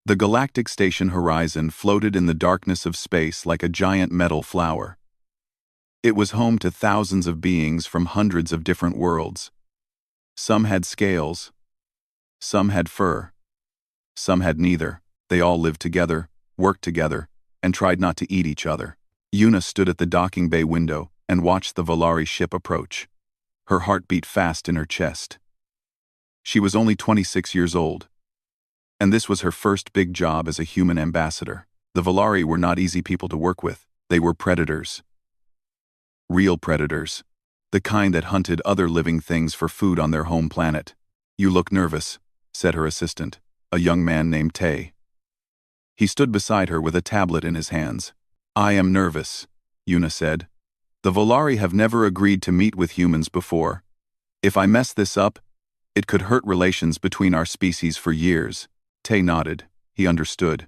The galactic station horizon floated in the darkness of space like a giant metal flower. It was home to thousands of beings from hundreds of different worlds. Some had scales. Some had fur. Some had neither. They all lived together, worked together, and tried not to eat each other. Yuna stood at the docking bay window and watched the Volari ship approach. Her heart beat fast in her chest. She was only 26 years old, and this was her first big job as a human ambassador. The Volari were not easy people to work with. They were predators. Real predators. The kind that hunted other living things for food on their home planet. "You look nervous," said her assistant, a young man named Tay. He stood beside her with a tablet in his hands. "I am nervous," Yuna said. "The Volari have never agreed to meet with humans before. If I mess this up, it could hurt relations between our species for years." Tay nodded. He understood.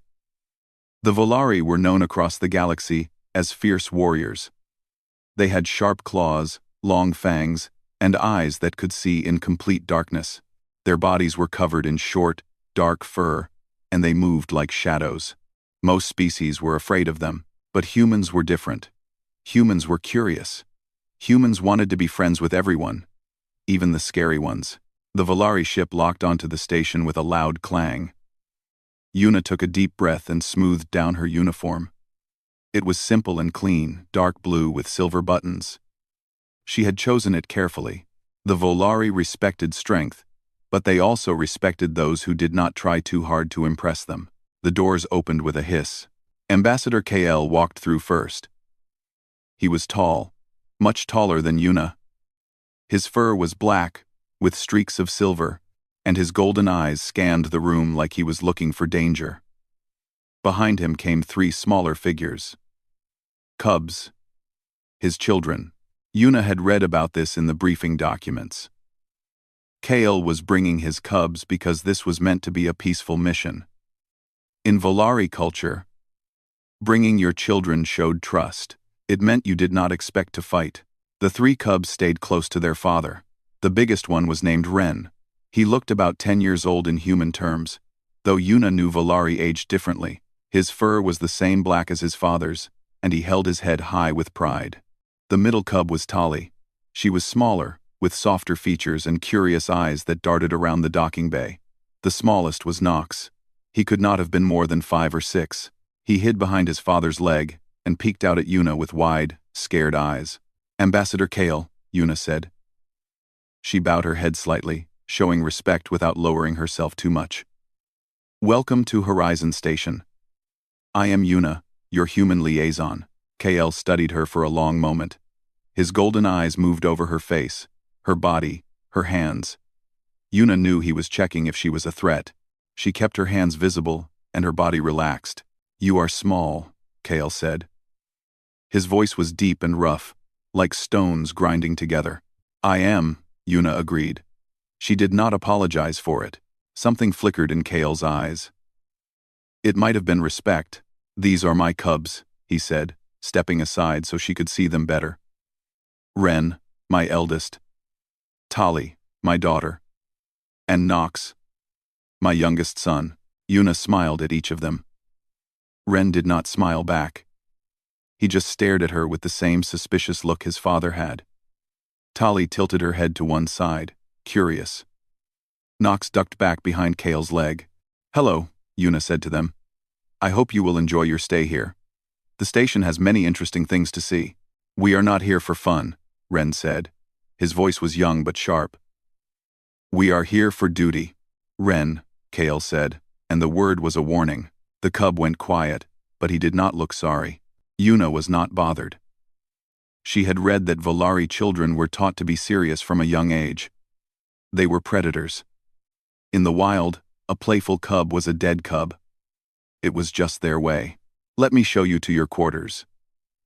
The Volari were known across the galaxy as fierce warriors. They had sharp claws, long fangs, and eyes that could see in complete darkness. Their bodies were covered in short, dark fur, and they moved like shadows. Most species were afraid of them, but humans were different. Humans were curious. Humans wanted to be friends with everyone, even the scary ones. The Volari ship locked onto the station with a loud clang. Yuna took a deep breath and smoothed down her uniform. It was simple and clean, dark blue with silver buttons. She had chosen it carefully. The Volari respected strength, but they also respected those who did not try too hard to impress them. The doors opened with a hiss. Ambassador KL walked through first. He was tall, much taller than Yuna. His fur was black, with streaks of silver, and his golden eyes scanned the room like he was looking for danger. Behind him came three smaller figures. Cubs. His children. Yuna had read about this in the briefing documents. Kale was bringing his cubs because this was meant to be a peaceful mission. In Volari culture, bringing your children showed trust. It meant you did not expect to fight. The three cubs stayed close to their father. The biggest one was named Ren. He looked about 10 years old in human terms, though Yuna knew Volari aged differently. His fur was the same black as his father's, and he held his head high with pride. The middle cub was Tali. She was smaller, with softer features and curious eyes that darted around the docking bay. The smallest was Nox. He could not have been more than 5 or 6. He hid behind his father's leg and peeked out at Yuna with wide, scared eyes. "Ambassador Kale," Yuna said. She bowed her head slightly, showing respect without lowering herself too much. "Welcome to Horizon Station. I am Yuna, your human liaison." Kale studied her for a long moment. His golden eyes moved over her face, her body, her hands. Yuna knew he was checking if she was a threat. She kept her hands visible, and her body relaxed. "You are small," Kale said. His voice was deep and rough, like stones grinding together. "I am," Yuna agreed. She did not apologize for it. Something flickered in Kale's eyes. It might have been respect. "These are my cubs," he said, stepping aside so she could see them better. "Ren, my eldest. Tali, my daughter. And Nox, my youngest son." Yuna smiled at each of them. Ren did not smile back. He just stared at her with the same suspicious look his father had. Tali tilted her head to one side, curious. Nox ducked back behind Kale's leg. "Hello," Yuna said to them. "I hope you will enjoy your stay here. The station has many interesting things to see." "We are not here for fun," Ren said. His voice was young but sharp. "We are here for duty." "Ren," Kale said, and the word was a warning. The cub went quiet, but he did not look sorry. Yuna was not bothered. She had read that Volari children were taught to be serious from a young age. They were predators. In the wild, a playful cub was a dead cub. It was just their way. "Let me show you to your quarters,"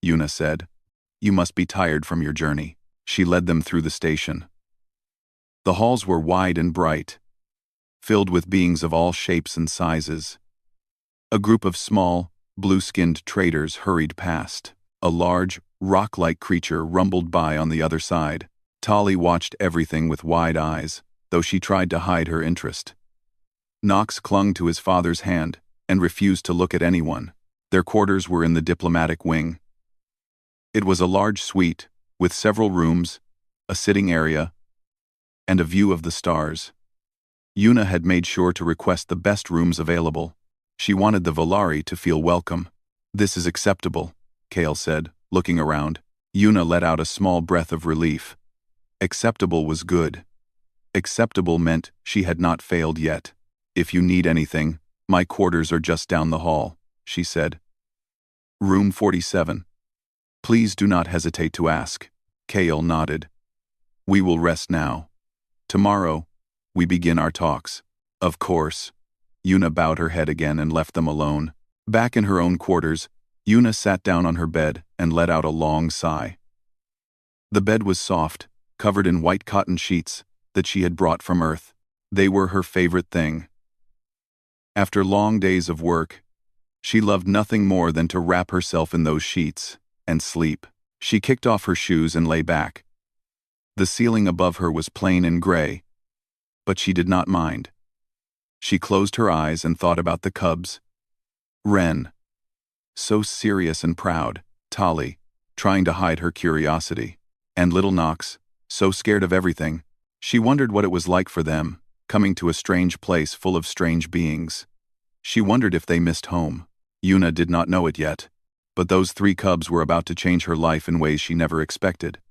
Yuna said. "You must be tired from your journey." She led them through the station. The halls were wide and bright, filled with beings of all shapes and sizes. A group of small, blue-skinned traders hurried past. A large, rock-like creature rumbled by on the other side. Tali watched everything with wide eyes, though she tried to hide her interest. Nox clung to his father's hand, and refused to look at anyone. Their quarters were in the diplomatic wing. It was a large suite, with several rooms, a sitting area, and a view of the stars. Yuna had made sure to request the best rooms available. She wanted the Volari to feel welcome. "This is acceptable," Kale said, looking around. Yuna let out a small breath of relief. Acceptable was good. Acceptable meant she had not failed yet. "If you need anything, my quarters are just down the hall," she said. "Room 47. Please do not hesitate to ask." Kale nodded. "We will rest now. Tomorrow, we begin our talks." "Of course." Yuna bowed her head again and left them alone. Back in her own quarters, Yuna sat down on her bed and let out a long sigh. The bed was soft, covered in white cotton sheets that she had brought from Earth. They were her favorite thing. After long days of work, she loved nothing more than to wrap herself in those sheets and sleep. She kicked off her shoes and lay back. The ceiling above her was plain and gray, but she did not mind. She closed her eyes and thought about the cubs. Ren, so serious and proud, Tali, trying to hide her curiosity, and little Nox, so scared of everything. She wondered what it was like for them, coming to a strange place full of strange beings. She wondered if they missed home. Yuna did not know it yet, but those 3 cubs were about to change her life in ways she never expected.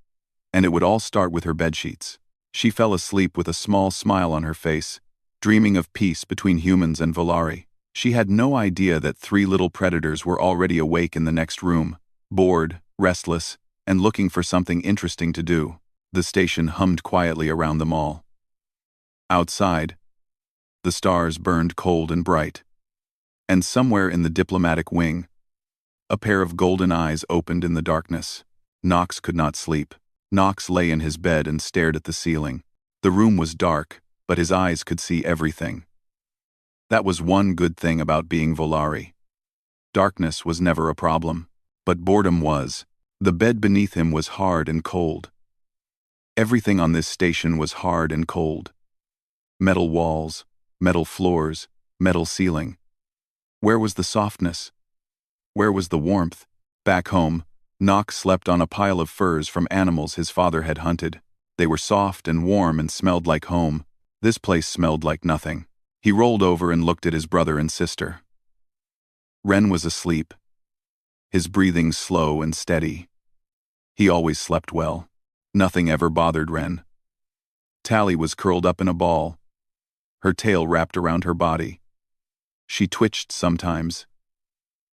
And it would all start with her bedsheets. She fell asleep with a small smile on her face, dreaming of peace between humans and Volari. She had no idea that 3 little predators were already awake in the next room, bored, restless, and looking for something interesting to do. The station hummed quietly around them all. Outside, the stars burned cold and bright. And somewhere in the diplomatic wing, a pair of golden eyes opened in the darkness. Nox could not sleep. Nox lay in his bed and stared at the ceiling. The room was dark, but his eyes could see everything. That was one good thing about being Volari. Darkness was never a problem, but boredom was. The bed beneath him was hard and cold. Everything on this station was hard and cold. Metal walls, metal floors, metal ceiling. Where was the softness? Where was the warmth? Back home, Nox slept on a pile of furs from animals his father had hunted. They were soft and warm and smelled like home. This place smelled like nothing. He rolled over and looked at his brother and sister. Ren was asleep, his breathing slow and steady. He always slept well. Nothing ever bothered Ren. Tali was curled up in a ball, her tail wrapped around her body. She twitched sometimes,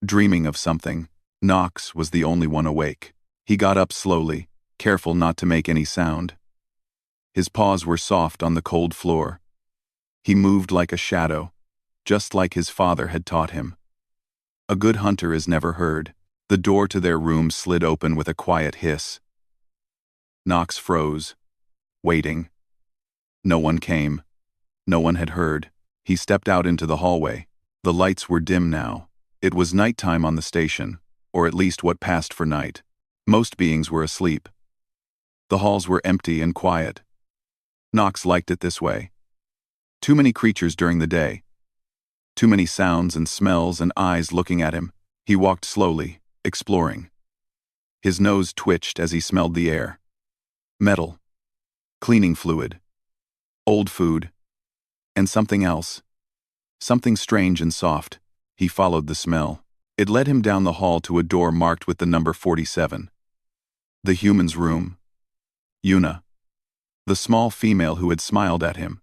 dreaming of something. Nox was the only one awake. He got up slowly, careful not to make any sound. His paws were soft on the cold floor. He moved like a shadow, just like his father had taught him. A good hunter is never heard. The door to their room slid open with a quiet hiss. Nox froze, waiting. No one came. No one had heard. He stepped out into the hallway. The lights were dim now. It was nighttime on the station, or at least what passed for night. Most beings were asleep. The halls were empty and quiet. Nox liked it this way. Too many creatures during the day. Too many sounds and smells and eyes looking at him. He walked slowly, exploring. His nose twitched as he smelled the air. Metal. Cleaning fluid. Old food. And something else. Something strange and soft. He followed the smell. It led him down the hall to a door marked with the number 47. The human's room. Yuna. The small female who had smiled at him.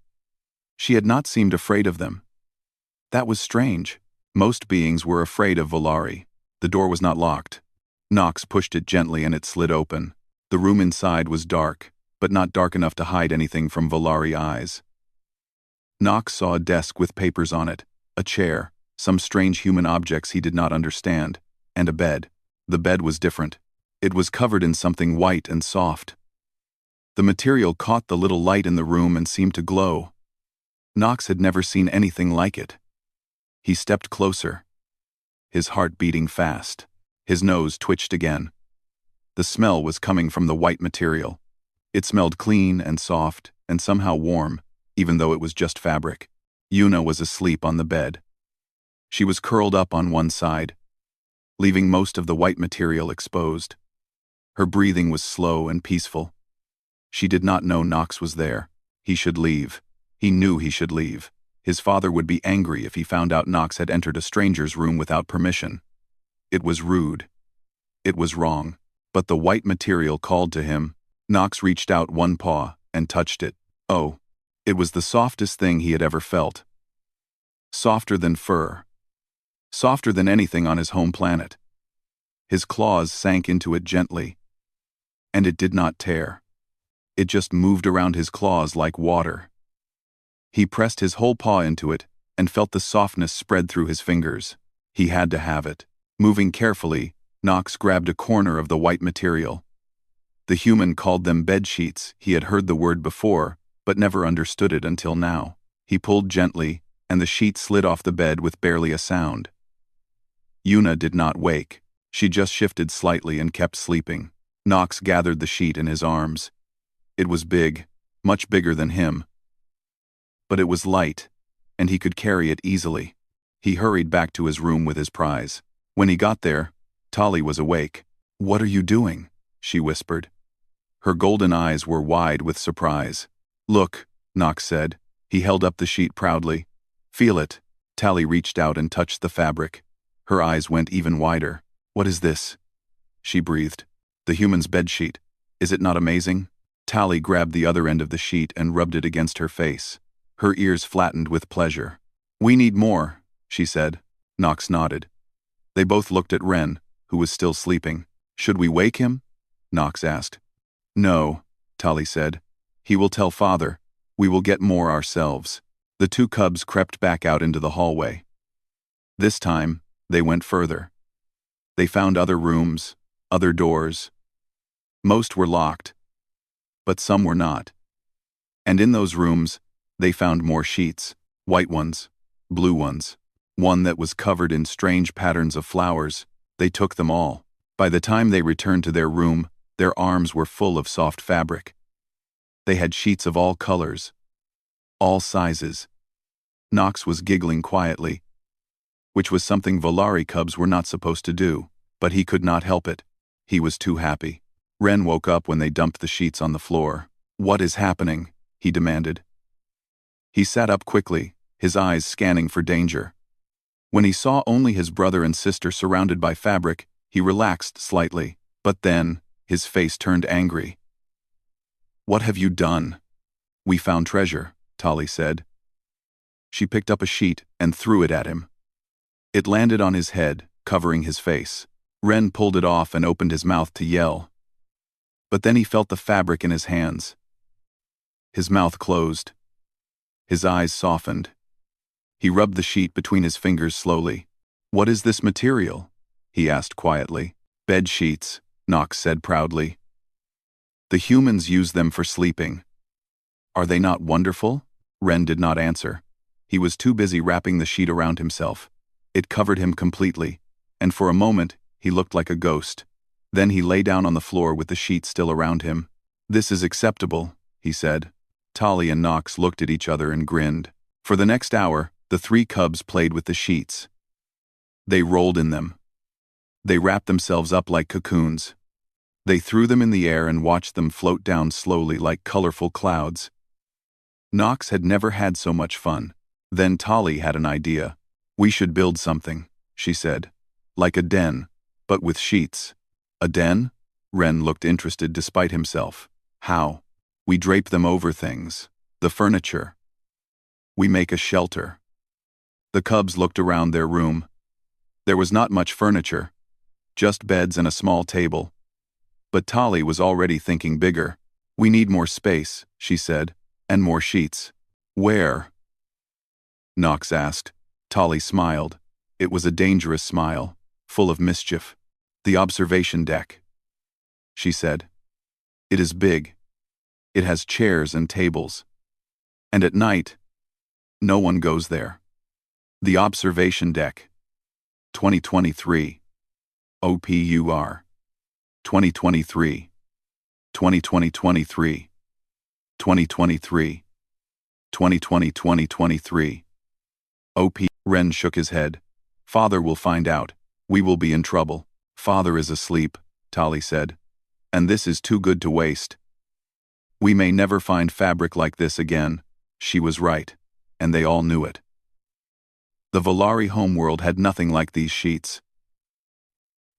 She had not seemed afraid of them. That was strange. Most beings were afraid of Volari. The door was not locked. Nox pushed it gently and it slid open. The room inside was dark, but not dark enough to hide anything from Volari eyes. Nox saw a desk with papers on it, a chair, some strange human objects he did not understand, and a bed. The bed was different. It was covered in something white and soft. The material caught the little light in the room and seemed to glow. Nox had never seen anything like it. He stepped closer, his heart beating fast. His nose twitched again. The smell was coming from the white material. It smelled clean and soft and somehow warm, even though it was just fabric. Yuna was asleep on the bed. She was curled up on one side, leaving most of the white material exposed. Her breathing was slow and peaceful. She did not know Nox was there. He should leave. He knew he should leave. His father would be angry if he found out Nox had entered a stranger's room without permission. It was rude. It was wrong. But the white material called to him. Nox reached out one paw and touched it. Oh, it was the softest thing he had ever felt. Softer than fur. Softer than anything on his home planet. His claws sank into it gently. And it did not tear. It just moved around his claws like water. He pressed his whole paw into it and felt the softness spread through his fingers. He had to have it. Moving carefully, Nox grabbed a corner of the white material. The human called them bed sheets. He had heard the word before, but never understood it until now. He pulled gently, and the sheet slid off the bed with barely a sound. Yuna did not wake. She just shifted slightly and kept sleeping. Nox gathered the sheet in his arms. It was big, much bigger than him. But it was light, and he could carry it easily. He hurried back to his room with his prize. When he got there, Tali was awake. "What are you doing?" she whispered. Her golden eyes were wide with surprise. "Look," Nox said. He held up the sheet proudly. "Feel it." Tali reached out and touched the fabric. Her eyes went even wider. "What is this?" she breathed. "The human's bedsheet. Is it not amazing?" Tali grabbed the other end of the sheet and rubbed it against her face. Her ears flattened with pleasure. "We need more," she said. Nox nodded. They both looked at Ren, who was still sleeping. "Should we wake him?" Nox asked. "No," Tali said. "He will tell father. We will get more ourselves." The two cubs crept back out into the hallway. This time, they went further. They found other rooms, other doors. Most were locked, but some were not. And in those rooms, they found more sheets, white ones, blue ones, one that was covered in strange patterns of flowers. They took them all. By the time they returned to their room, their arms were full of soft fabric. They had sheets of all colors, all sizes. Nox was giggling quietly, which was something Volari cubs were not supposed to do, but he could not help it. He was too happy. Ren woke up when they dumped the sheets on the floor. "What is happening?" he demanded. He sat up quickly, his eyes scanning for danger. When he saw only his brother and sister surrounded by fabric, he relaxed slightly, but then, his face turned angry. "What have you done?" "We found treasure," Tali said. She picked up a sheet and threw it at him. It landed on his head, covering his face. Ren pulled it off and opened his mouth to yell. But then he felt the fabric in his hands. His mouth closed. His eyes softened. He rubbed the sheet between his fingers slowly. "What is this material?" he asked quietly. "Bed sheets," Nox said proudly. "The humans use them for sleeping." "Are they not wonderful?" Ren did not answer. He was too busy wrapping the sheet around himself. It covered him completely, and for a moment, he looked like a ghost. Then he lay down on the floor with the sheet still around him. "This is acceptable," he said. Tali and Nox looked at each other and grinned. For the next hour, the three cubs played with the sheets. They rolled in them. They wrapped themselves up like cocoons. They threw them in the air and watched them float down slowly like colorful clouds. Nox had never had so much fun. Then Tali had an idea. "We should build something," she said. "Like a den, but with sheets." "A den?" Ren looked interested despite himself. "How?" "We drape them over things. The furniture. We make a shelter." The cubs looked around their room. There was not much furniture, just beds and a small table. But Tali was already thinking bigger. "We need more space," she said, "and more sheets." "Where?" Nox asked. Tali smiled. It was a dangerous smile, full of mischief. "The observation deck," she said. "It is big. It has chairs and tables. And at night, no one goes there." The observation deck. 2023. OPUR. 2023. 2023. 2023. 2020-2023. OP. Ren shook his head. Father will find out. We will be in trouble. Father is asleep, Tali said. And this is too good to waste. We may never find fabric like this again. She was right. And they all knew it. The Volari homeworld had nothing like these sheets.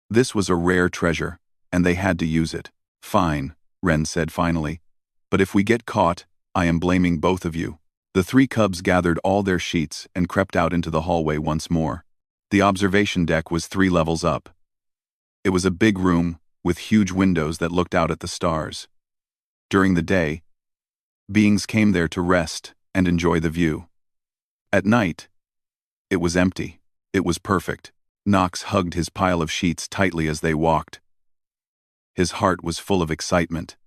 This was a rare treasure, and they had to use it. Fine, Ren said finally. But if we get caught, I am blaming both of you. The three cubs gathered all their sheets and crept out into the hallway once more. The observation deck was 3 levels up. It was a big room with huge windows that looked out at the stars. During the day, beings came there to rest and enjoy the view. At night, it was empty. It was perfect. Knox hugged his pile of sheets tightly as they walked. His heart was full of excitement.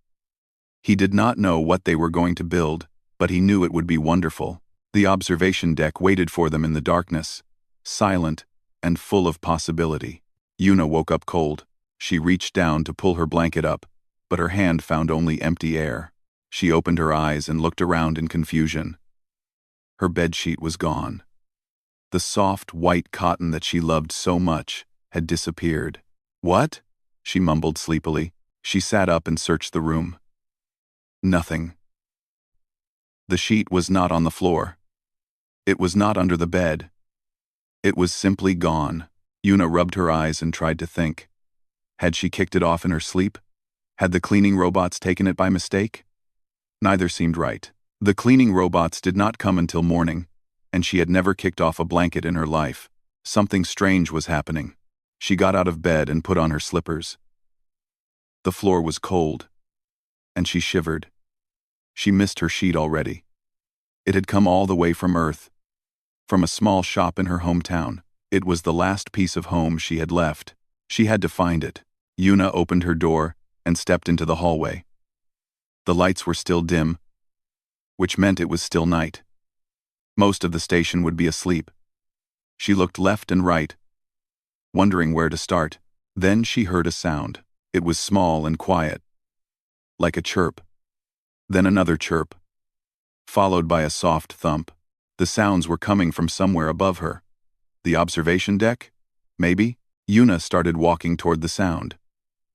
He did not know what they were going to build, but he knew it would be wonderful. The observation deck waited for them in the darkness, silent and full of possibility. Yuna woke up cold. She reached down to pull her blanket up, but her hand found only empty air. She opened her eyes and looked around in confusion. Her bedsheet was gone. The soft, white cotton that she loved so much had disappeared. What? She mumbled sleepily. She sat up and searched the room. Nothing. The sheet was not on the floor. It was not under the bed. It was simply gone. Yuna rubbed her eyes and tried to think. Had she kicked it off in her sleep? Had the cleaning robots taken it by mistake? Neither seemed right. The cleaning robots did not come until morning, and she had never kicked off a blanket in her life. Something strange was happening. She got out of bed and put on her slippers. The floor was cold, and she shivered. She missed her sheet already. It had come all the way from Earth, from a small shop in her hometown. It was the last piece of home she had left. She had to find it. Yuna opened her door and stepped into the hallway. The lights were still dim, which meant it was still night. Most of the station would be asleep. She looked left and right, wondering where to start. Then she heard a sound. It was small and quiet, like a chirp. Then another chirp, followed by a soft thump. The sounds were coming from somewhere above her. The observation deck? Maybe? Yuna started walking toward the sound.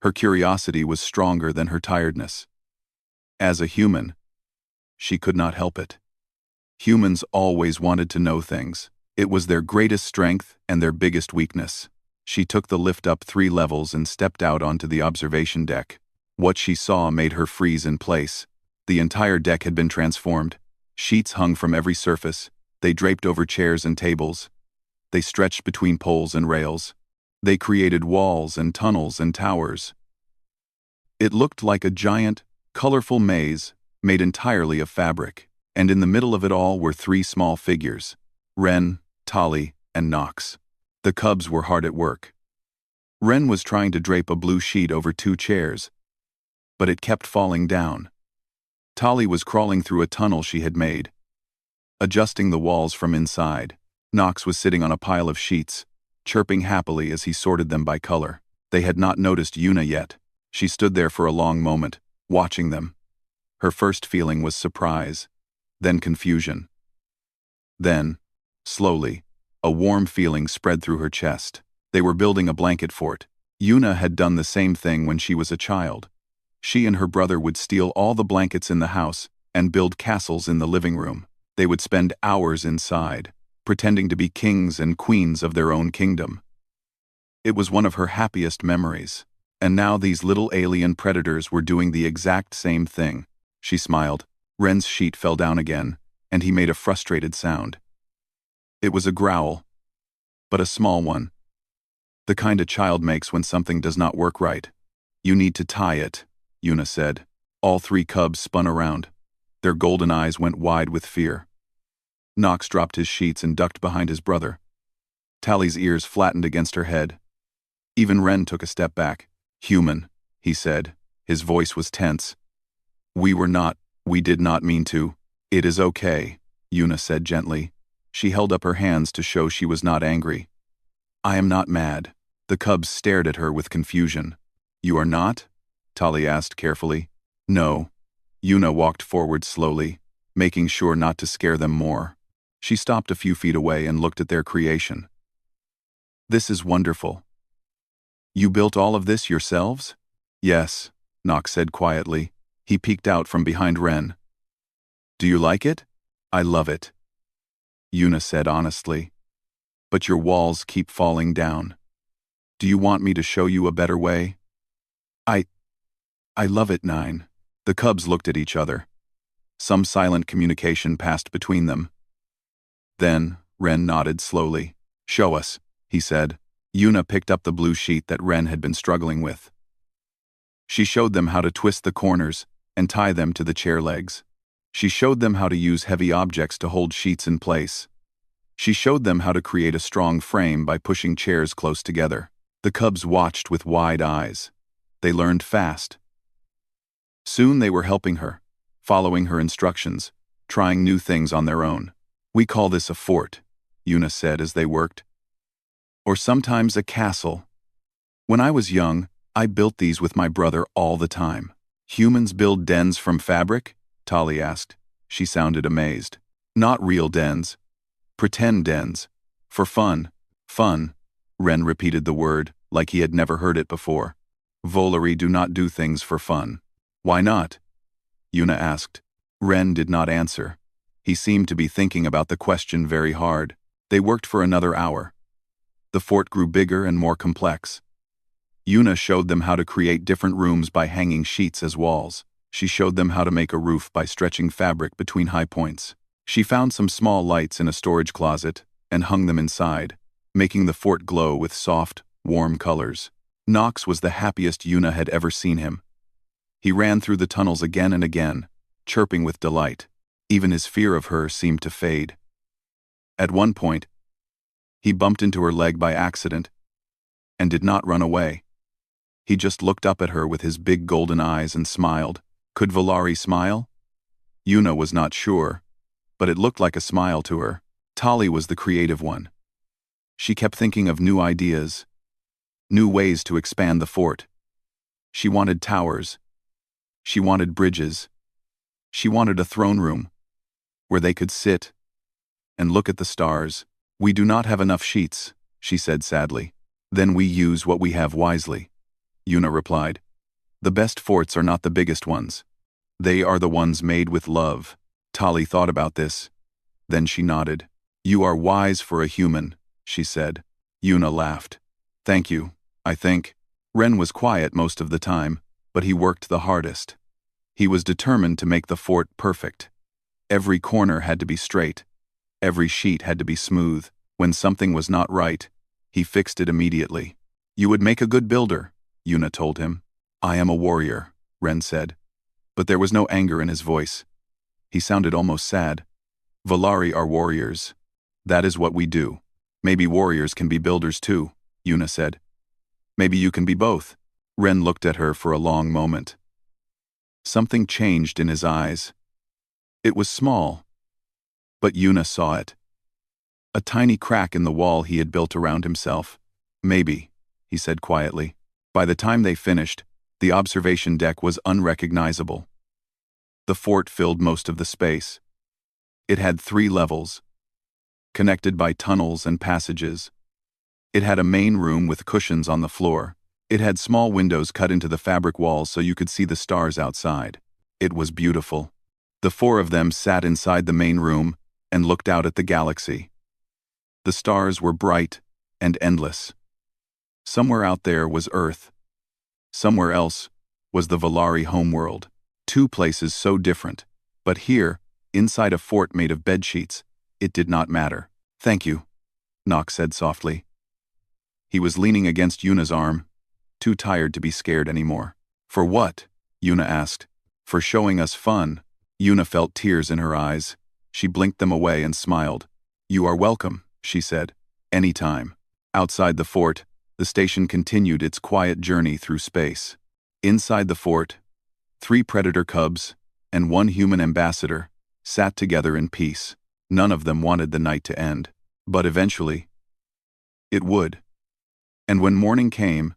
Her curiosity was stronger than her tiredness. As a human, she could not help it. Humans always wanted to know things. It was their greatest strength and their biggest weakness. She took the lift up 3 levels and stepped out onto the observation deck. What she saw made her freeze in place. The entire deck had been transformed. Sheets hung from every surface. They draped over chairs and tables. They stretched between poles and rails. They created walls and tunnels and towers. It looked like a giant, colorful maze made entirely of fabric. And in the middle of it all were 3 small figures: Ren, Tali, and Nox. The cubs were hard at work. Ren was trying to drape a blue sheet over 2 chairs, but it kept falling down. Tali was crawling through a tunnel she had made, adjusting the walls from inside. Nox was sitting on a pile of sheets, chirping happily as he sorted them by color. They had not noticed Yuna yet. She stood there for a long moment, watching them. Her first feeling was surprise, then confusion. Then, slowly, a warm feeling spread through her chest. They were building a blanket fort. Yuna had done the same thing when she was a child. She and her brother would steal all the blankets in the house and build castles in the living room. They would spend hours inside, pretending to be kings and queens of their own kingdom. It was one of her happiest memories. And now these little alien predators were doing the exact same thing. She smiled. Ren's sheet fell down again, and he made a frustrated sound. It was a growl, but a small one. The kind a child makes when something does not work right. You need to tie it, Yuna said. All 3 cubs spun around. Their golden eyes went wide with fear. Nox dropped his sheets and ducked behind his brother. Tali's ears flattened against her head. Even Ren took a step back. Human, he said. His voice was tense. We did not mean to. It is okay, Yuna said gently. She held up her hands to show she was not angry. I am not mad. The cubs stared at her with confusion. You are not? Tali asked carefully. No. Yuna walked forward slowly, making sure not to scare them more. She stopped a few feet away and looked at their creation. This is wonderful. You built all of this yourselves? Yes, Nox said quietly. He peeked out from behind Ren. Do you like it? I love it, Yuna said honestly. But your walls keep falling down. Do you want me to show you a better way? I love it, Nine. The cubs looked at each other. Some silent communication passed between them. Then, Ren nodded slowly. Show us, he said. Yuna picked up the blue sheet that Ren had been struggling with. She showed them how to twist the corners and tie them to the chair legs. She showed them how to use heavy objects to hold sheets in place. She showed them how to create a strong frame by pushing chairs close together. The cubs watched with wide eyes. They learned fast. Soon they were helping her, following her instructions, trying new things on their own. We call this a fort, Yuna said as they worked. Or sometimes a castle. When I was young, I built these with my brother all the time. Humans build dens from fabric? Tali asked. She sounded amazed. Not real dens. Pretend dens. For fun. Fun. Ren repeated the word, like he had never heard it before. Volari do not do things for fun. Why not? Yuna asked. Ren did not answer. He seemed to be thinking about the question very hard. They worked for another hour. The fort grew bigger and more complex. Yuna showed them how to create different rooms by hanging sheets as walls. She showed them how to make a roof by stretching fabric between high points. She found some small lights in a storage closet and hung them inside, making the fort glow with soft, warm colors. Nox was the happiest Yuna had ever seen him. He ran through the tunnels again and again, chirping with delight. Even his fear of her seemed to fade. At one point, he bumped into her leg by accident and did not run away. He just looked up at her with his big golden eyes and smiled. Could Volari smile? Yuna was not sure, but it looked like a smile to her. Tali was the creative one. She kept thinking of new ideas, new ways to expand the fort. She wanted towers. She wanted bridges. She wanted a throne room where they could sit and look at the stars. We do not have enough sheets, she said sadly. Then we use what we have wisely, Yuna replied. The best forts are not the biggest ones. They are the ones made with love. Tali thought about this. Then she nodded. You are wise for a human, she said. Yuna laughed. Thank you, I think. Ren was quiet most of the time, but he worked the hardest. He was determined to make the fort perfect. Every corner had to be straight. Every sheet had to be smooth. When something was not right, he fixed it immediately. You would make a good builder, Yuna told him. I am a warrior, Ren said. But there was no anger in his voice. He sounded almost sad. Volari are warriors. That is what we do. Maybe warriors can be builders too, Yuna said. Maybe you can be both. Ren looked at her for a long moment. Something changed in his eyes. It was small, but Yuna saw it. A tiny crack in the wall he had built around himself. Maybe, he said quietly. By the time they finished, the observation deck was unrecognizable. The fort filled most of the space. It had 3 levels, connected by tunnels and passages. It had a main room with cushions on the floor. It had small windows cut into the fabric walls so you could see the stars outside. It was beautiful. The 4 of them sat inside the main room and looked out at the galaxy. The stars were bright and endless. Somewhere out there was Earth. Somewhere else was the Volari homeworld. 2 places so different. But here, inside a fort made of bedsheets, it did not matter. Thank you, Nox said softly. He was leaning against Yuna's arm, too tired to be scared anymore. For what? Yuna asked. For showing us fun. Yuna felt tears in her eyes. She blinked them away and smiled. You are welcome, she said. Anytime. Outside the fort, the station continued its quiet journey through space. Inside the fort, 3 predator cubs and 1 human ambassador sat together in peace. None of them wanted the night to end. But eventually, it would. And when morning came,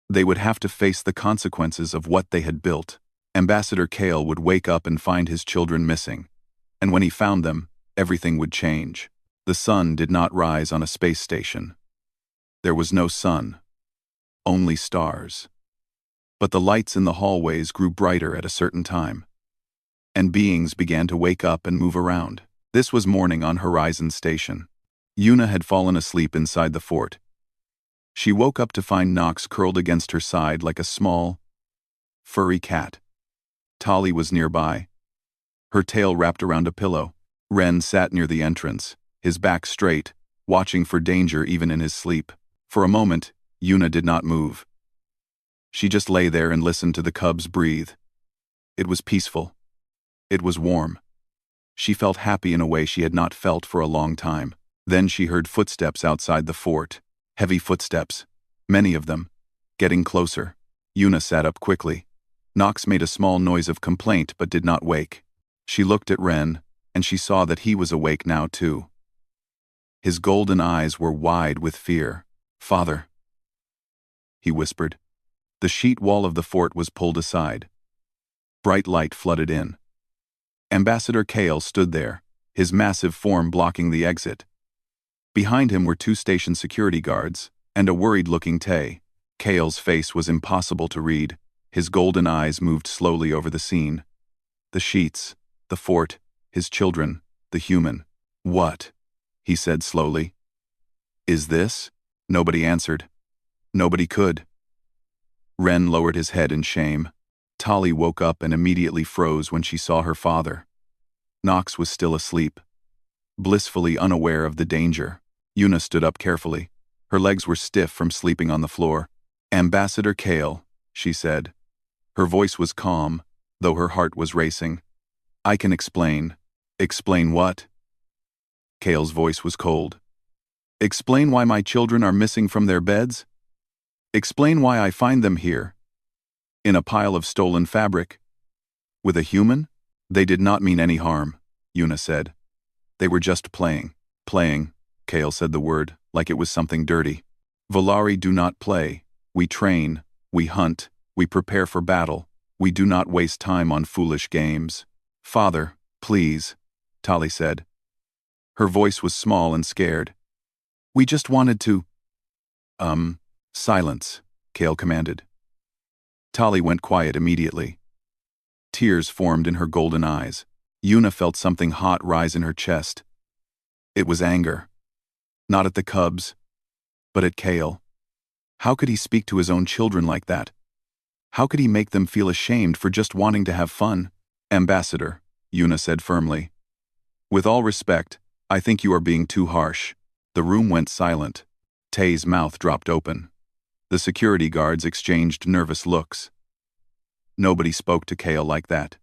they would have to face the consequences of what they had built. Ambassador Kale would wake up and find his children missing. And when he found them, everything would change. The sun did not rise on a space station. There was no sun, only stars. But the lights in the hallways grew brighter at a certain time, and beings began to wake up and move around. This was morning on Horizon Station. Yuna had fallen asleep inside the fort. She woke up to find Nox curled against her side like a small, furry cat. Tali was nearby, her tail wrapped around a pillow. Ren sat near the entrance, his back straight, watching for danger even in his sleep. For a moment, Yuna did not move. She just lay there and listened to the cubs breathe. It was peaceful. It was warm. She felt happy in a way she had not felt for a long time. Then she heard footsteps outside the fort. Heavy footsteps, many of them, getting closer. Yuna sat up quickly. Nox made a small noise of complaint but did not wake. She looked at Ren, and she saw that he was awake now too. His golden eyes were wide with fear. "Father," he whispered. The sheet wall of the fort was pulled aside. Bright light flooded in. Ambassador Kale stood there, his massive form blocking the exit. Behind him were 2 station security guards, and a worried-looking Tay. Kale's face was impossible to read. His golden eyes moved slowly over the scene. The sheets, the fort, his children, the human. "What?" he said slowly. "Is this?" Nobody answered. Nobody could. Ren lowered his head in shame. Tali woke up and immediately froze when she saw her father. Nox was still asleep, blissfully unaware of the danger. Yuna stood up carefully. Her legs were stiff from sleeping on the floor. "Ambassador Kale," she said. Her voice was calm, though her heart was racing. "I can explain." "Explain what?" Kale's voice was cold. "Explain why my children are missing from their beds? Explain why I find them here, in a pile of stolen fabric, with a human?" "They did not mean any harm," Yuna said. "They were just playing." "Playing," Kale said the word, like it was something dirty. "Volari do not play. We train, we hunt, we prepare for battle. We do not waste time on foolish games." "Father, please," Tali said. Her voice was small and scared. "We just wanted to—" "Silence," Kale commanded. Tali went quiet immediately. Tears formed in her golden eyes. Yuna felt something hot rise in her chest. It was anger. Not at the cubs, but at Kale. How could he speak to his own children like that? How could he make them feel ashamed for just wanting to have fun? "Ambassador," Yuna said firmly. "With all respect, I think you are being too harsh." The room went silent. Tay's mouth dropped open. The security guards exchanged nervous looks. Nobody spoke to Kale like that.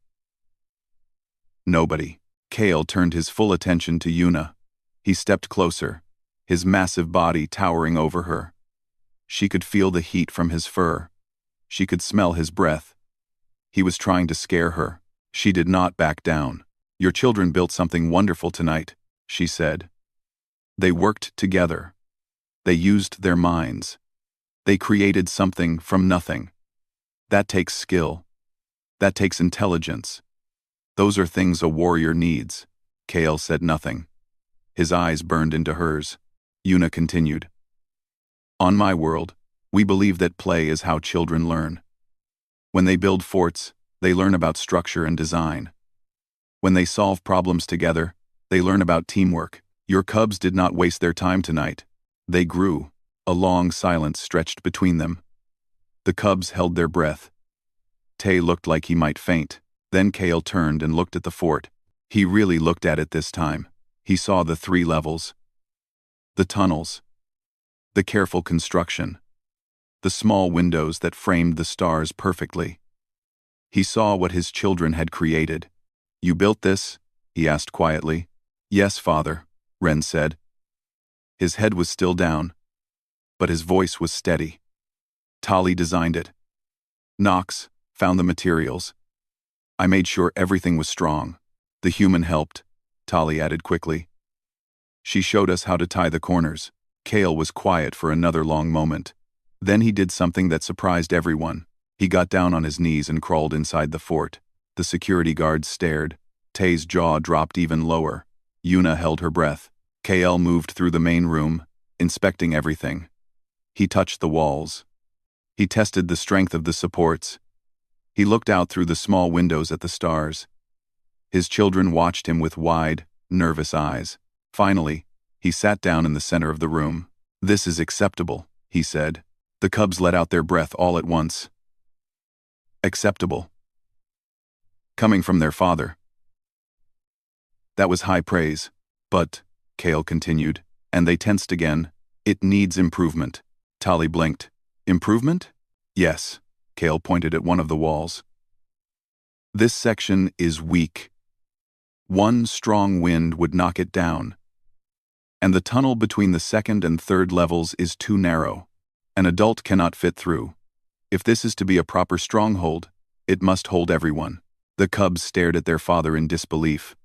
Nobody. Kale turned his full attention to Yuna. He stepped closer, his massive body towering over her. She could feel the heat from his fur. She could smell his breath. He was trying to scare her. She did not back down. "Your children built something wonderful tonight," she said. "They worked together. They used their minds. They created something from nothing. That takes skill. That takes intelligence. Those are things a warrior needs." Kale said nothing. His eyes burned into hers. Yuna continued. "On my world, we believe that play is how children learn. When they build forts, they learn about structure and design. When they solve problems together, they learn about teamwork. Your cubs did not waste their time tonight. They grew." A long silence stretched between them. The cubs held their breath. Tay looked like he might faint. Then Kale turned and looked at the fort. He really looked at it this time. He saw the 3 levels. The tunnels. The careful construction. The small windows that framed the stars perfectly. He saw what his children had created. "You built this?" he asked quietly. "Yes, father," Ren said. His head was still down, but his voice was steady. "Tali designed it. Nox found the materials. I made sure everything was strong. The human helped," Tali added quickly. "She showed us how to tie the corners." Kale was quiet for another long moment. Then he did something that surprised everyone. He got down on his knees and crawled inside the fort. The security guards stared. Tay's jaw dropped even lower. Yuna held her breath. Kale moved through the main room, inspecting everything. He touched the walls. He tested the strength of the supports. He looked out through the small windows at the stars. His children watched him with wide, nervous eyes. Finally, he sat down in the center of the room. "This is acceptable," he said. The cubs let out their breath all at once. Acceptable. Coming from their father. That was high praise. But, Kale continued, and they tensed again, it needs improvement. Tali blinked. Improvement? Yes. Kale pointed at one of the walls. This section is weak. One strong wind would knock it down. And the tunnel between the second and third levels is too narrow. An adult cannot fit through. If this is to be a proper stronghold, it must hold everyone. The cubs stared at their father in disbelief.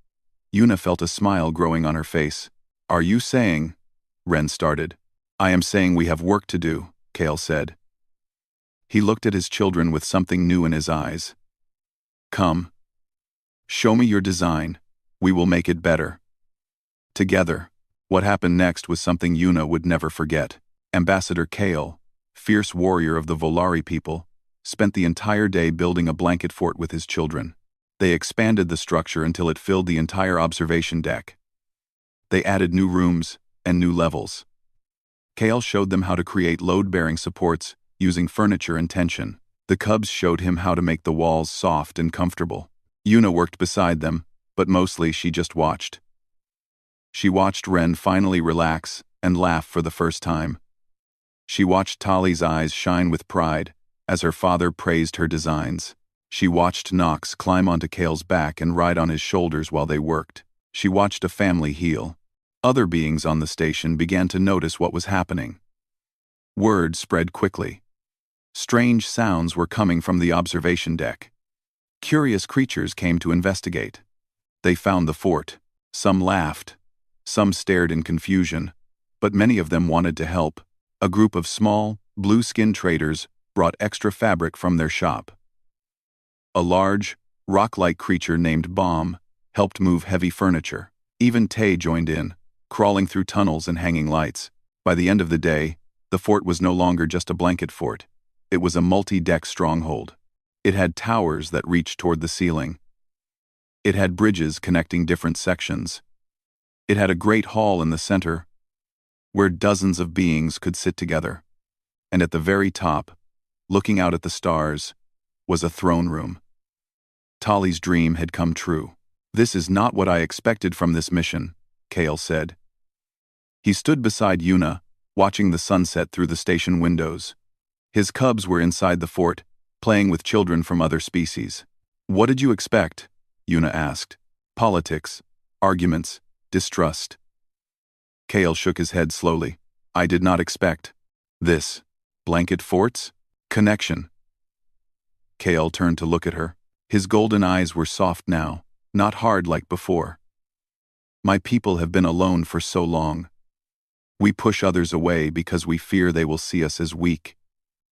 Yuna felt a smile growing on her face. "Are you saying?" Ren started. "I am saying we have work to do," Kale said. He looked at his children with something new in his eyes. "Come. Show me your design. We will make it better." Together. What happened next was something Yuna would never forget. Ambassador Kale, fierce warrior of the Volari people, spent the entire day building a blanket fort with his children. They expanded the structure until it filled the entire observation deck. They added new rooms and new levels. Kale showed them how to create load-bearing supports using furniture and tension. The cubs showed him how to make the walls soft and comfortable. Yuna worked beside them, but mostly she just watched. She watched Ren finally relax and laugh for the first time. She watched Tali's eyes shine with pride as her father praised her designs. She watched Nox climb onto Kale's back and ride on his shoulders while they worked. She watched a family heal. Other beings on the station began to notice what was happening. Word spread quickly. Strange sounds were coming from the observation deck. Curious creatures came to investigate. They found the fort. Some laughed. Some stared in confusion, but many of them wanted to help. A group of small, blue-skinned traders brought extra fabric from their shop. A large, rock-like creature named Bomb helped move heavy furniture. Even Tay joined in, crawling through tunnels and hanging lights. By the end of the day, the fort was no longer just a blanket fort. It was a multi-deck stronghold. It had towers that reached toward the ceiling. It had bridges connecting different sections. It had a great hall in the center, where dozens of beings could sit together. And at the very top, looking out at the stars, was a throne room. Tali's dream had come true. "This is not what I expected from this mission," Kale said. He stood beside Yuna, watching the sunset through the station windows. His cubs were inside the fort, playing with children from other species. "What did you expect?" Yuna asked. "Politics, arguments, distrust." Kale shook his head slowly. "I did not expect this. Blanket forts? Connection." Kale turned to look at her. His golden eyes were soft now, not hard like before. "My people have been alone for so long. We push others away because we fear they will see us as weak.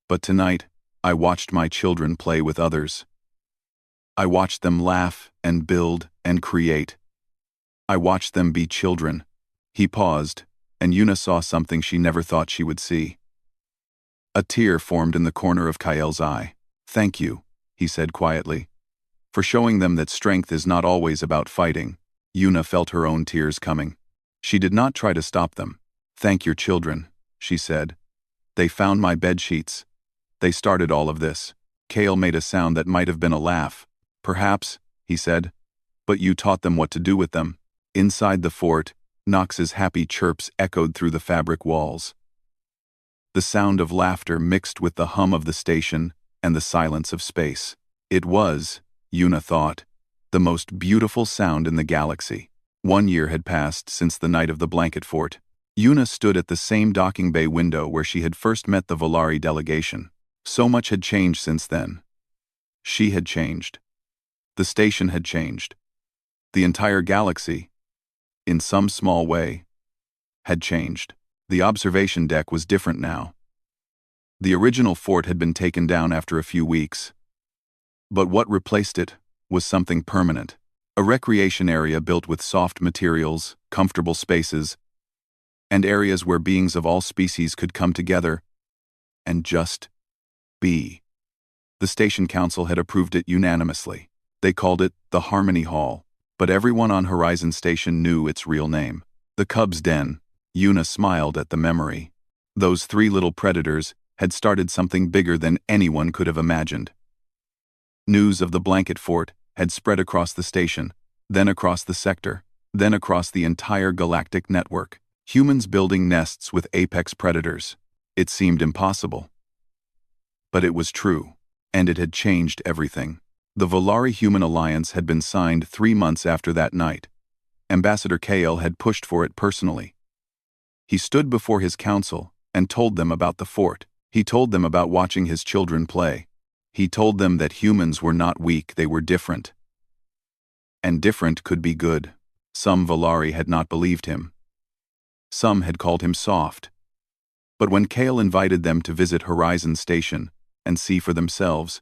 But tonight, I watched my children play with others. I watched them laugh and build and create. I watched them be children." He paused, and Yuna saw something she never thought she would see. A tear formed in the corner of Kael's eye. "Thank you," he said quietly, "for showing them that strength is not always about fighting." Yuna felt her own tears coming. She did not try to stop them. "Thank your children," she said. "They found my bed sheets. They started all of this." Kale made a sound that might have been a laugh. "Perhaps," he said, "but you taught them what to do with them." Inside the fort, Nox's happy chirps echoed through the fabric walls. The sound of laughter mixed with the hum of the station and the silence of space. It was, Yuna thought, the most beautiful sound in the galaxy. 1 year had passed since the night of the blanket fort. Yuna stood at the same docking bay window where she had first met the Volari delegation. So much had changed since then. She had changed. The station had changed. The entire galaxy, in some small way, had changed. The observation deck was different now. The original fort had been taken down after a few weeks. But what replaced it was something permanent. A recreation area built with soft materials, comfortable spaces, and areas where beings of all species could come together and just be. The station council had approved it unanimously. They called it the Harmony Hall, but everyone on Horizon Station knew its real name. The Cub's Den. Yuna smiled at the memory. Those three little predators had started something bigger than anyone could have imagined. News of the blanket fort had spread across the station, then across the sector, then across the entire galactic network. Humans building nests with apex predators. It seemed impossible. But it was true, and it had changed everything. The Volari-Human Alliance had been signed 3 months after that night. Ambassador Kale had pushed for it personally. He stood before his council and told them about the fort. He told them about watching his children play. He told them that humans were not weak, they were different. And different could be good. Some Volari had not believed him. Some had called him soft. But when Kale invited them to visit Horizon Station and see for themselves,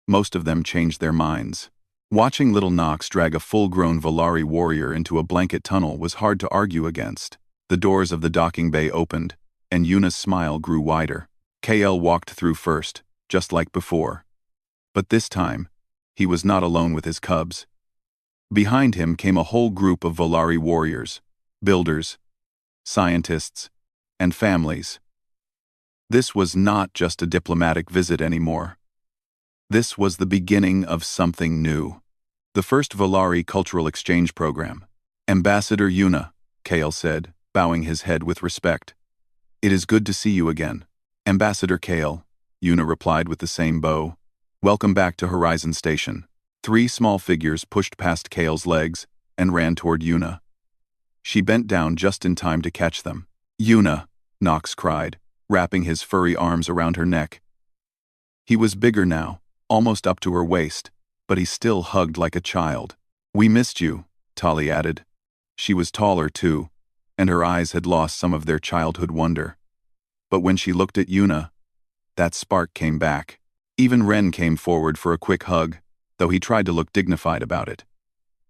most of them changed their minds. Watching little Nox drag a full-grown Volari warrior into a blanket tunnel was hard to argue against. The doors of the docking bay opened, and Yuna's smile grew wider. KL walked through first, just like before. But this time, he was not alone with his cubs. Behind him came a whole group of Volari warriors, builders, scientists, and families. This was not just a diplomatic visit anymore. This was the beginning of something new. The first Volari cultural exchange program. Ambassador Yuna, Kale said, bowing his head with respect. It is good to see you again. Ambassador Kale, Yuna replied with the same bow. Welcome back to Horizon Station. 3 small figures pushed past Kale's legs and ran toward Yuna. She bent down just in time to catch them. Yuna, Nox cried, wrapping his furry arms around her neck. He was bigger now, almost up to her waist, but he still hugged like a child. We missed you, Tali added. She was taller too, and her eyes had lost some of their childhood wonder. But when she looked at Yuna, that spark came back. Even Ren came forward for a quick hug, though he tried to look dignified about it.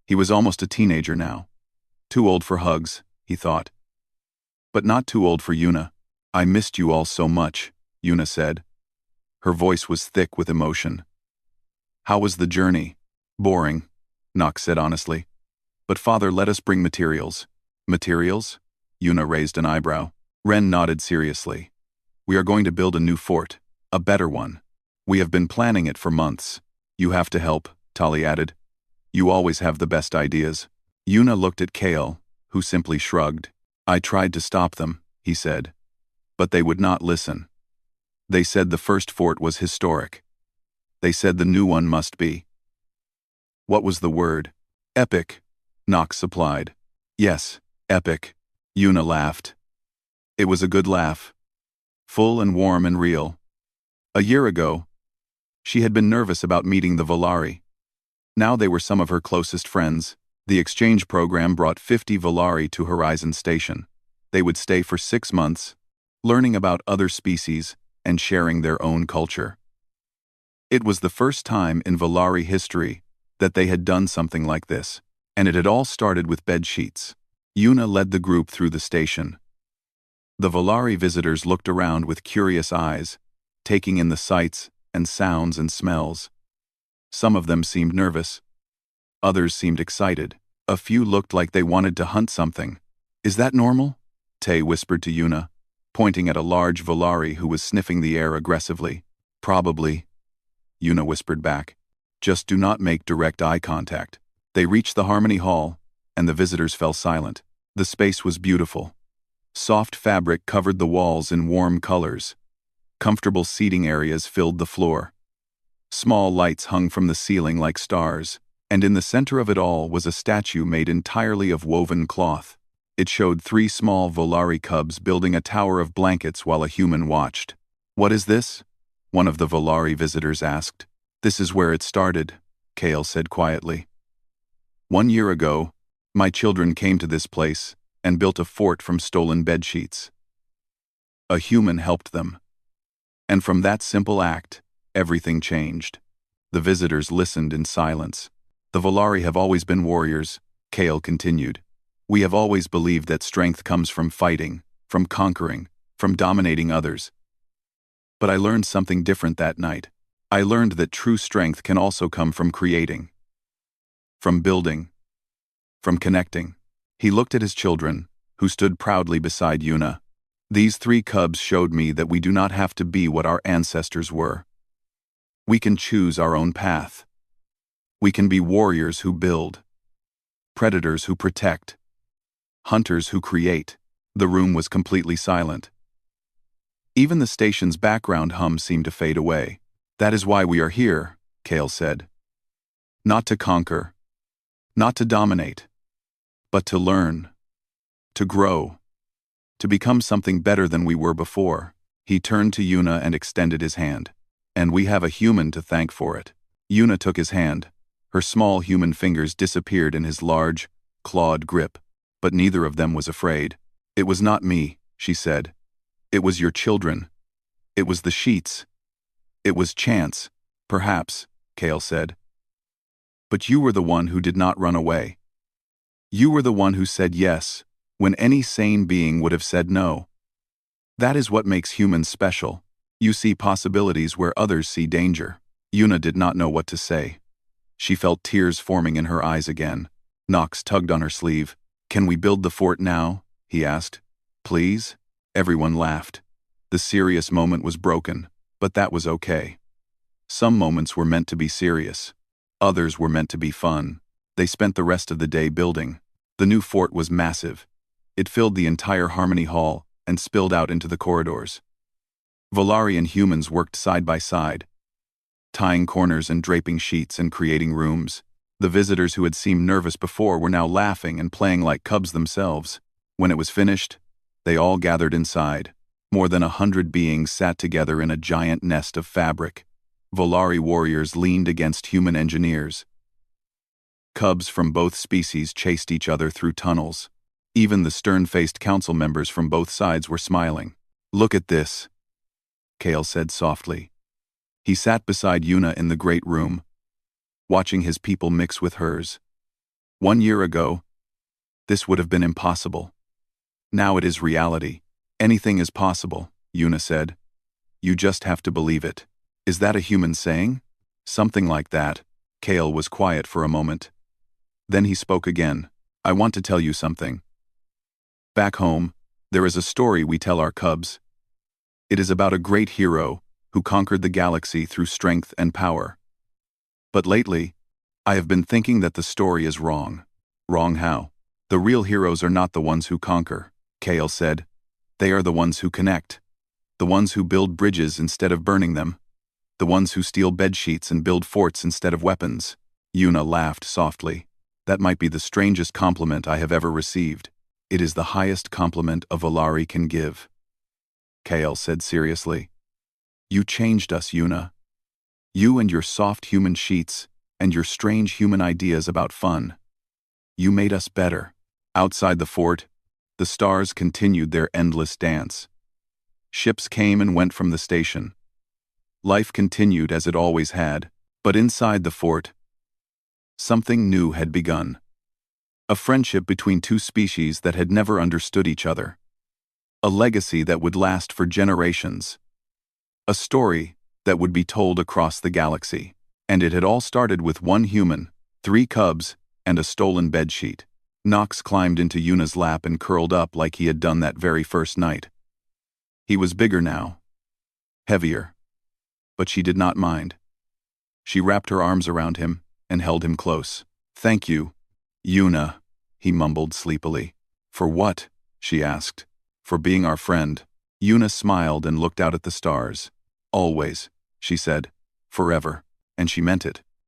He was almost a teenager now. Too old for hugs, he thought. But not too old for Yuna. I missed you all so much, Yuna said. Her voice was thick with emotion. How was the journey? Boring, Nox said honestly. But father let us bring materials. Materials? Yuna raised an eyebrow. Ren nodded seriously. We are going to build a new fort, a better one. We have been planning it for months. You have to help, Tali added. You always have the best ideas. Yuna looked at Kale, who simply shrugged. I tried to stop them, he said. But they would not listen. They said the first fort was historic. They said the new one must be. What was the word? Epic, Nox supplied. Yes, epic, Yuna laughed. It was a good laugh. Full and warm and real. A year ago, she had been nervous about meeting the Volari. Now they were some of her closest friends. The exchange program brought 50 Volari to Horizon Station. They would stay for 6 months, learning about other species and sharing their own culture. It was the first time in Volari history that they had done something like this, and it had all started with bed sheets. Yuna led the group through the station. The Volari visitors looked around with curious eyes, taking in the sights and sounds and smells. Some of them seemed nervous. Others seemed excited. A few looked like they wanted to hunt something. Is that normal? Tay whispered to Yuna, pointing at a large Volari who was sniffing the air aggressively. Probably, Yuna whispered back. Just do not make direct eye contact. They reached the Harmony Hall, and the visitors fell silent. The space was beautiful. Soft fabric covered the walls in warm colors. Comfortable seating areas filled the floor. Small lights hung from the ceiling like stars, and in the center of it all was a statue made entirely of woven cloth. It showed 3 small Volari cubs building a tower of blankets while a human watched. What is this? One of the Volari visitors asked. This is where it started, Kale said quietly. 1 year ago, my children came to this place and built a fort from stolen bedsheets. A human helped them. And from that simple act, everything changed. The visitors listened in silence. The Volari have always been warriors, Kale continued. We have always believed that strength comes from fighting, from conquering, from dominating others. But I learned something different that night. I learned that true strength can also come from creating, from building, from connecting. He looked at his children, who stood proudly beside Yuna. These 3 cubs showed me that we do not have to be what our ancestors were. We can choose our own path. We can be warriors who build, predators who protect, hunters who create. The room was completely silent. Even the station's background hum seemed to fade away. That is why we are here, Kale said. Not to conquer, not to dominate, but to learn, to grow, to become something better than we were before. He turned to Yuna and extended his hand. And we have a human to thank for it. Yuna took his hand. Her small human fingers disappeared in his large, clawed grip, but neither of them was afraid. It was not me, she said. It was your children. It was the sheets. It was chance, perhaps, Kale said. But you were the one who did not run away. You were the one who said yes, when any sane being would have said no. That is what makes humans special. You see possibilities where others see danger. Yuna did not know what to say. She felt tears forming in her eyes again. Nox tugged on her sleeve. Can we build the fort now? He asked. Please? Everyone laughed. The serious moment was broken, but that was okay. Some moments were meant to be serious. Others were meant to be fun. They spent the rest of the day building. The new fort was massive. It filled the entire Harmony Hall and spilled out into the corridors. Volari and humans worked side by side, tying corners and draping sheets and creating rooms. The visitors who had seemed nervous before were now laughing and playing like cubs themselves. When it was finished, they all gathered inside. More than 100 beings sat together in a giant nest of fabric. Volari warriors leaned against human engineers. Cubs from both species chased each other through tunnels. Even the stern-faced council members from both sides were smiling. Look at this, Kale said softly. He sat beside Yuna in the great room, watching his people mix with hers. 1 year ago, this would have been impossible. Now it is reality. Anything is possible, Yuna said. You just have to believe it. Is that a human saying? Something like that. Kale was quiet for a moment. Then he spoke again. I want to tell you something. Back home, there is a story we tell our cubs. It is about a great hero who conquered the galaxy through strength and power. But lately, I have been thinking that the story is wrong. Wrong how? The real heroes are not the ones who conquer, Kale said. They are the ones who connect. The ones who build bridges instead of burning them. The ones who steal bedsheets and build forts instead of weapons. Yuna laughed softly. That might be the strangest compliment I have ever received. It is the highest compliment a Volari can give. Kale said seriously. You changed us, Yuna. You and your soft human sheets, and your strange human ideas about fun. You made us better. Outside the fort, the stars continued their endless dance. Ships came and went from the station. Life continued as it always had, but inside the fort, something new had begun. A friendship between two species that had never understood each other. A legacy that would last for generations. A story that would be told across the galaxy. And it had all started with 1 human, 3 cubs, and a stolen bedsheet. Nox climbed into Yuna's lap and curled up like he had done that very first night. He was bigger now. Heavier. But she did not mind. She wrapped her arms around him and held him close. Thank you, Yuna, he mumbled sleepily. For what? She asked. For being our friend. Yuna smiled and looked out at the stars. Always, she said. Forever. And she meant it.